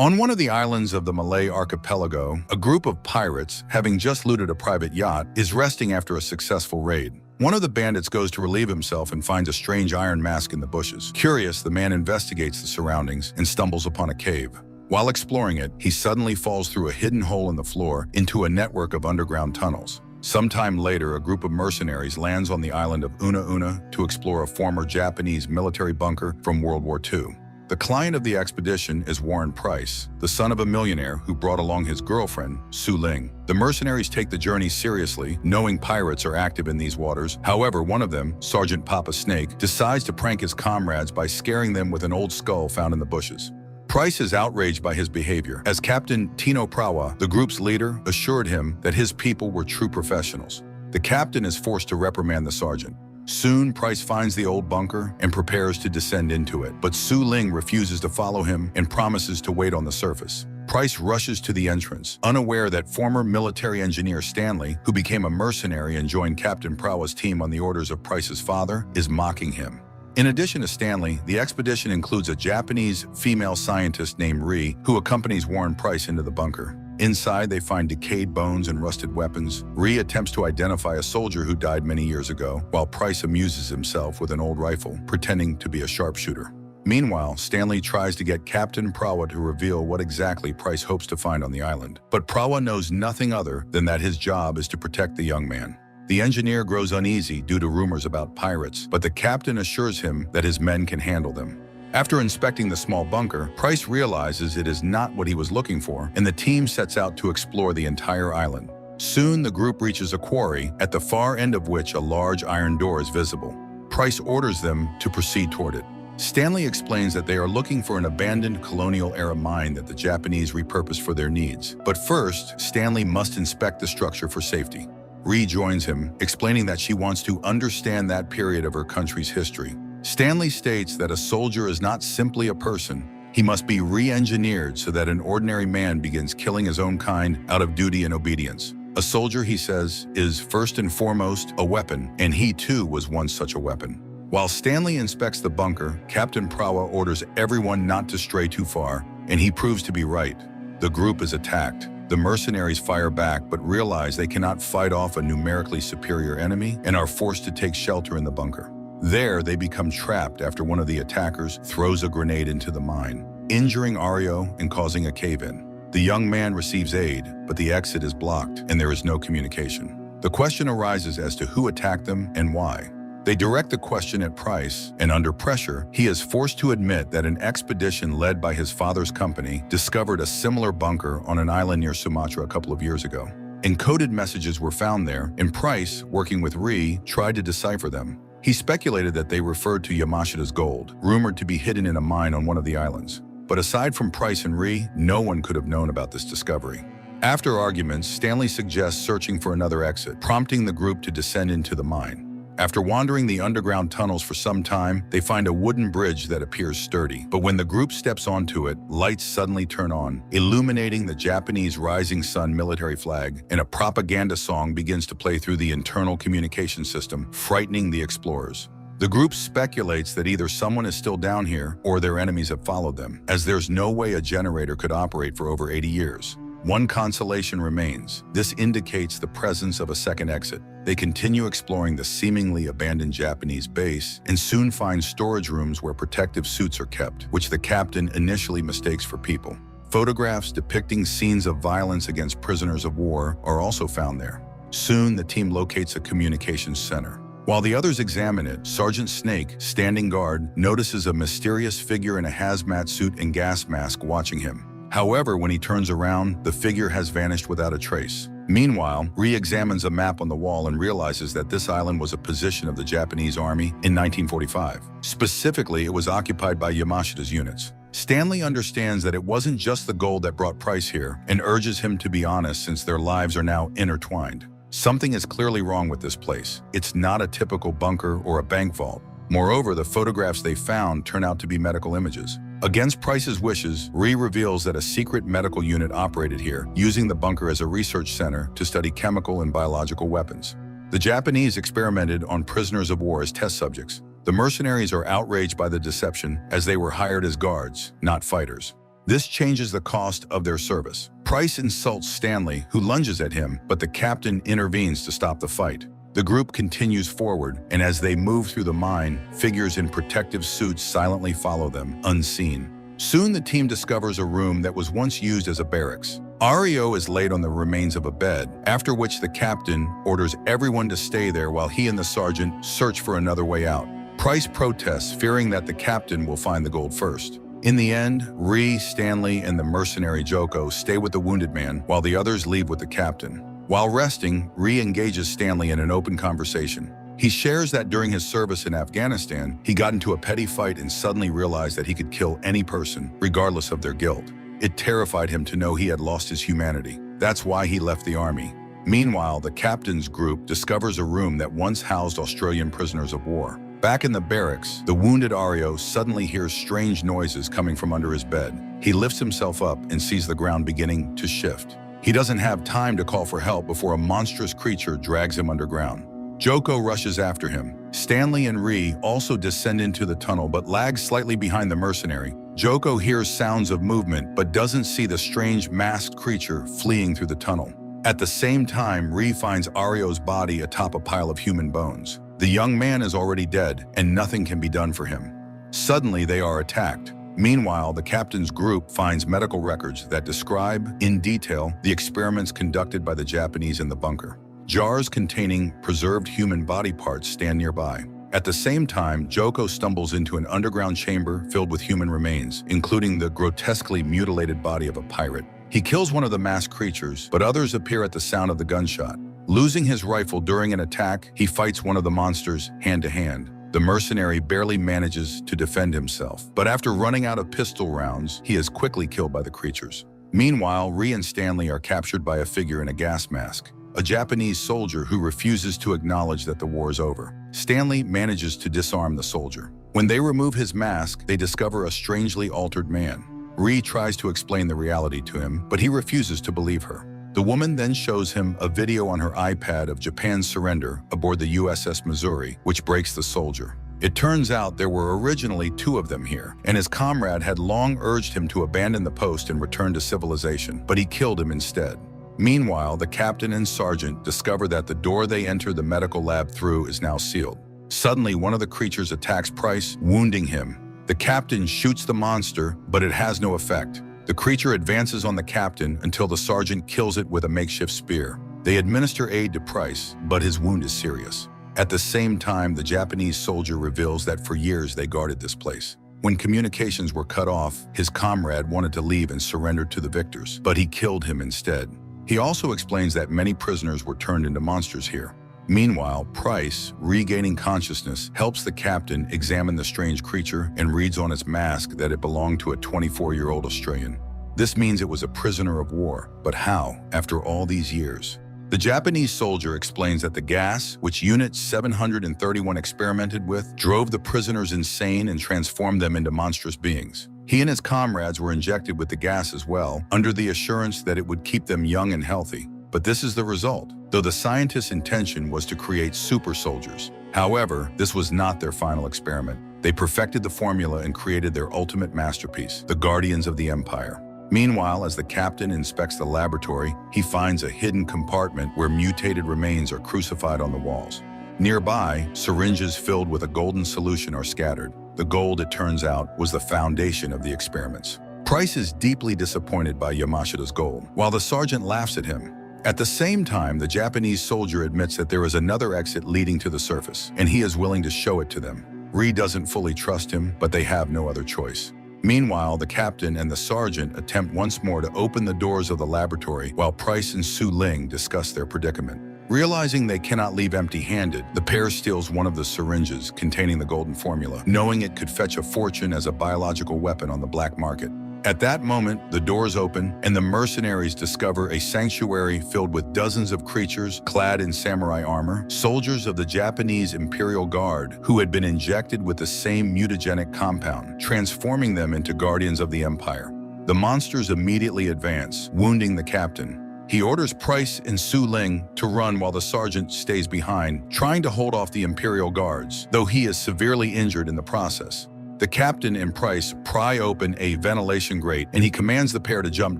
On one of the islands of the Malay archipelago, a group of pirates, having just looted a private yacht, is resting after a successful raid. One of the bandits goes to relieve himself and finds a strange iron mask in the bushes. Curious, the man investigates the surroundings and stumbles upon a cave. While exploring it, he suddenly falls through a hidden hole in the floor into a network of underground tunnels. Sometime later, a group of mercenaries lands on the island of Una Una to explore a former Japanese military bunker from World War II. The client of the expedition is Warren Price, the son of a millionaire who brought along his girlfriend, Su Ling. The mercenaries take the journey seriously, knowing pirates are active in these waters. However, one of them, Sergeant Papa Snake, decides to prank his comrades by scaring them with an old skull found in the bushes. Price is outraged by his behavior. As Captain Tino Prawa, the group's leader, assured him that his people were true professionals. The captain is forced to reprimand the sergeant. Soon, Price finds the old bunker and prepares to descend into it, but Su Ling refuses to follow him and promises to wait on the surface. Price rushes to the entrance, unaware that former military engineer Stanley, who became a mercenary and joined Captain Prawa's team on the orders of Price's father, is mocking him. In addition to Stanley, the expedition includes a Japanese female scientist named Ri, who accompanies Warren Price into the bunker. Inside, they find decayed bones and rusted weapons. Ri attempts to identify a soldier who died many years ago, while Price amuses himself with an old rifle, pretending to be a sharpshooter. Meanwhile, Stanley tries to get Captain Prawa to reveal what exactly Price hopes to find on the island. But Prawa knows nothing other than that his job is to protect the young man. The engineer grows uneasy due to rumors about pirates, but the captain assures him that his men can handle them. After inspecting the small bunker, Price realizes it is not what he was looking for, and the team sets out to explore the entire island. Soon, the group reaches a quarry, at the far end of which a large iron door is visible. Price orders them to proceed toward it. Stanley explains that they are looking for an abandoned colonial-era mine that the Japanese repurposed for their needs. But first, Stanley must inspect the structure for safety. Ri joins him, explaining that she wants to understand that period of her country's history. Stanley states that a soldier is not simply a person. He must be re-engineered so that an ordinary man begins killing his own kind out of duty and obedience. A soldier, he says, is first and foremost a weapon, and he too was once such a weapon. While Stanley inspects the bunker, Captain Prawa orders everyone not to stray too far, and he proves to be right. The group is attacked. The mercenaries fire back but realize they cannot fight off a numerically superior enemy and are forced to take shelter in the bunker. There, they become trapped after one of the attackers throws a grenade into the mine, injuring Ario and causing a cave-in. The young man receives aid, but the exit is blocked and there is no communication. The question arises as to who attacked them and why. They direct the question at Price, and under pressure, he is forced to admit that an expedition led by his father's company discovered a similar bunker on an island near Sumatra a couple of years ago. Encoded messages were found there, and Price, working with Ri, tried to decipher them. He speculated that they referred to Yamashita's gold, rumored to be hidden in a mine on one of the islands. But aside from Price and Ri, no one could have known about this discovery. After arguments, Stanley suggests searching for another exit, prompting the group to descend into the mine. After wandering the underground tunnels for some time, they find a wooden bridge that appears sturdy. But when the group steps onto it, lights suddenly turn on, illuminating the Japanese rising sun military flag, and a propaganda song begins to play through the internal communication system, frightening the explorers. The group speculates that either someone is still down here or their enemies have followed them, as there's no way a generator could operate for over 80 years. One consolation remains. This indicates the presence of a second exit. They continue exploring the seemingly abandoned Japanese base and soon find storage rooms where protective suits are kept, which the captain initially mistakes for people. Photographs depicting scenes of violence against prisoners of war are also found there. Soon, the team locates a communications center. While the others examine it, Sergeant Snake, standing guard, notices a mysterious figure in a hazmat suit and gas mask watching him. However, when he turns around, the figure has vanished without a trace. Meanwhile, Ri examines a map on the wall and realizes that this island was a position of the Japanese army in 1945. Specifically, it was occupied by Yamashita's units. Stanley understands that it wasn't just the gold that brought Price here and urges him to be honest since their lives are now intertwined. Something is clearly wrong with this place. It's not a typical bunker or a bank vault. Moreover, the photographs they found turn out to be medical images. Against Price's wishes, Ri reveals that a secret medical unit operated here, using the bunker as a research center to study chemical and biological weapons. The Japanese experimented on prisoners of war as test subjects. The mercenaries are outraged by the deception as they were hired as guards, not fighters. This changes the cost of their service. Price insults Stanley, who lunges at him, but the captain intervenes to stop the fight. The group continues forward, and as they move through the mine, figures in protective suits silently follow them, unseen. Soon the team discovers a room that was once used as a barracks. Ario is laid on the remains of a bed, after which the captain orders everyone to stay there while he and the sergeant search for another way out. Price protests, fearing that the captain will find the gold first. In the end, Ree, Stanley, and the mercenary Joko stay with the wounded man while the others leave with the captain. While resting, Ree engages Stanley in an open conversation. He shares that during his service in Afghanistan, he got into a petty fight and suddenly realized that he could kill any person, regardless of their guilt. It terrified him to know he had lost his humanity. That's why he left the army. Meanwhile, the captain's group discovers a room that once housed Australian prisoners of war. Back in the barracks, the wounded Ario suddenly hears strange noises coming from under his bed. He lifts himself up and sees the ground beginning to shift. He doesn't have time to call for help before a monstrous creature drags him underground. Joko rushes after him. Stanley and Ree also descend into the tunnel but lag slightly behind the mercenary. Joko hears sounds of movement but doesn't see the strange masked creature fleeing through the tunnel. At the same time, Ree finds Ario's body atop a pile of human bones. The young man is already dead and nothing can be done for him. Suddenly, they are attacked. Meanwhile, the captain's group finds medical records that describe, in detail, the experiments conducted by the Japanese in the bunker. Jars containing preserved human body parts stand nearby. At the same time, Joko stumbles into an underground chamber filled with human remains, including the grotesquely mutilated body of a pirate. He kills one of the masked creatures, but others appear at the sound of the gunshot. Losing his rifle during an attack, he fights one of the monsters hand-to-hand. The mercenary barely manages to defend himself, but after running out of pistol rounds, he is quickly killed by the creatures. Meanwhile, Ree and Stanley are captured by a figure in a gas mask, a Japanese soldier who refuses to acknowledge that the war is over. Stanley manages to disarm the soldier. When they remove his mask, they discover a strangely altered man. Ree tries to explain the reality to him, but he refuses to believe her. The woman then shows him a video on her iPad of Japan's surrender aboard the USS Missouri, which breaks the soldier. It turns out there were originally 2 of them here, and his comrade had long urged him to abandon the post and return to civilization, but he killed him instead. Meanwhile, the captain and sergeant discover that the door they enter the medical lab through is now sealed. Suddenly, one of the creatures attacks Price, wounding him. The captain shoots the monster, but it has no effect. The creature advances on the captain until the sergeant kills it with a makeshift spear. They administer aid to Price, but his wound is serious. At the same time, the Japanese soldier reveals that for years they guarded this place. When communications were cut off, his comrade wanted to leave and surrendered to the victors, but he killed him instead. He also explains that many prisoners were turned into monsters here. Meanwhile, Price, regaining consciousness, helps the captain examine the strange creature and reads on its mask that it belonged to a 24-year-old Australian. This means it was a prisoner of war, but how, after all these years? The Japanese soldier explains that the gas, which Unit 731 experimented with, drove the prisoners insane and transformed them into monstrous beings. He and his comrades were injected with the gas as well, under the assurance that it would keep them young and healthy. But this is the result, though the scientists' intention was to create super soldiers. However, this was not their final experiment. They perfected the formula and created their ultimate masterpiece, the Guardians of the Empire. Meanwhile, as the captain inspects the laboratory, he finds a hidden compartment where mutated remains are crucified on the walls. Nearby, syringes filled with a golden solution are scattered. The gold, it turns out, was the foundation of the experiments. Price is deeply disappointed by Yamashita's gold, while the sergeant laughs at him. At the same time, the Japanese soldier admits that there is another exit leading to the surface, and he is willing to show it to them. Ree doesn't fully trust him, but they have no other choice. Meanwhile, the captain and the sergeant attempt once more to open the doors of the laboratory while Price and Su Ling discuss their predicament. Realizing they cannot leave empty-handed, the pair steals one of the syringes containing the golden formula, knowing it could fetch a fortune as a biological weapon on the black market. At that moment, the doors open, and the mercenaries discover a sanctuary filled with dozens of creatures clad in samurai armor, soldiers of the Japanese Imperial Guard who had been injected with the same mutagenic compound, transforming them into guardians of the Empire. The monsters immediately advance, wounding the captain. He orders Price and Su Ling to run while the sergeant stays behind, trying to hold off the Imperial Guards, though he is severely injured in the process. The captain and Price pry open a ventilation grate and he commands the pair to jump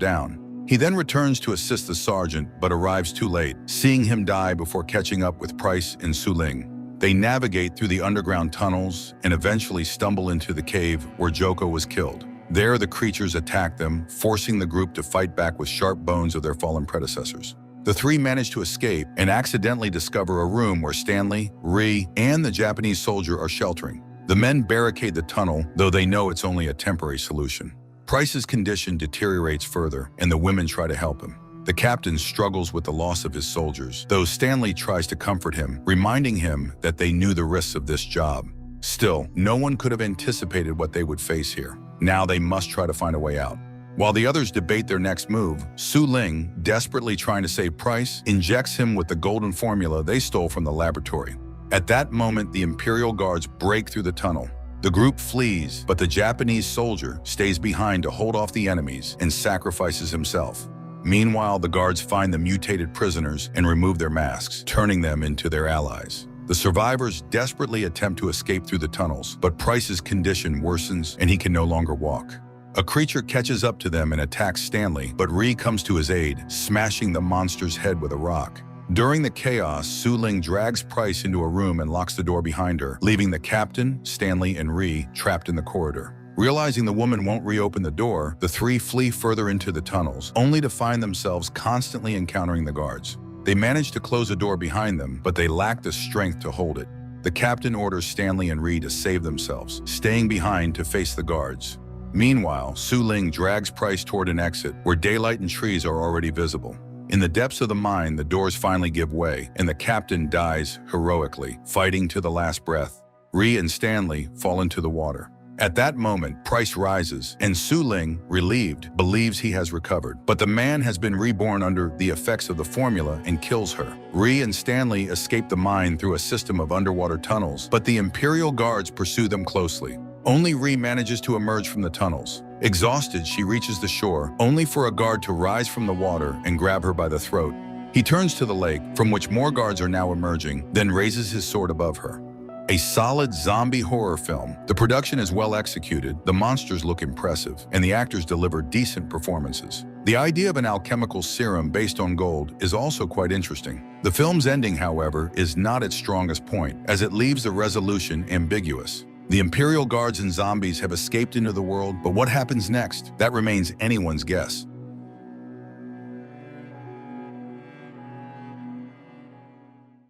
down. He then returns to assist the sergeant but arrives too late, seeing him die before catching up with Price and Su Ling. They navigate through the underground tunnels and eventually stumble into the cave where Joko was killed. There, the creatures attack them, forcing the group to fight back with sharp bones of their fallen predecessors. The three manage to escape and accidentally discover a room where Stanley, Ri, and the Japanese soldier are sheltering. The men barricade the tunnel, though they know it's only a temporary solution. Price's condition deteriorates further, and the women try to help him. The captain struggles with the loss of his soldiers, though Stanley tries to comfort him, reminding him that they knew the risks of this job. Still, no one could have anticipated what they would face here. Now they must try to find a way out. While the others debate their next move, Su Ling, desperately trying to save Price, injects him with the golden formula they stole from the laboratory. At that moment, the Imperial Guards break through the tunnel. The group flees, but the Japanese soldier stays behind to hold off the enemies and sacrifices himself. Meanwhile, the guards find the mutated prisoners and remove their masks, turning them into their allies. The survivors desperately attempt to escape through the tunnels, but Price's condition worsens and he can no longer walk. A creature catches up to them and attacks Stanley, but Ri comes to his aid, smashing the monster's head with a rock. During the chaos, Su Ling drags Price into a room and locks the door behind her, leaving the captain, Stanley, and Ri trapped in the corridor. Realizing the woman won't reopen the door, the three flee further into the tunnels, only to find themselves constantly encountering the guards. They manage to close the door behind them, but they lack the strength to hold it. The captain orders Stanley and Ri to save themselves, staying behind to face the guards. Meanwhile, Su Ling drags Price toward an exit, where daylight and trees are already visible. In the depths of the mine, the doors finally give way, and the captain dies heroically, fighting to the last breath. Ri and Stanley fall into the water. At that moment, Price rises, and Su Ling, relieved, believes he has recovered. But the man has been reborn under the effects of the formula and kills her. Ri and Stanley escape the mine through a system of underwater tunnels, but the Imperial Guards pursue them closely. Only Ri manages to emerge from the tunnels. Exhausted, she reaches the shore, only for a guard to rise from the water and grab her by the throat. He turns to the lake, from which more guards are now emerging, then raises his sword above her. A solid zombie horror film. The production is well executed, the monsters look impressive, and the actors deliver decent performances. The idea of an alchemical serum based on gold is also quite interesting. The film's ending, however, is not its strongest point, as it leaves the resolution ambiguous. The Imperial Guards and zombies have escaped into the world, but what happens next? That remains anyone's guess.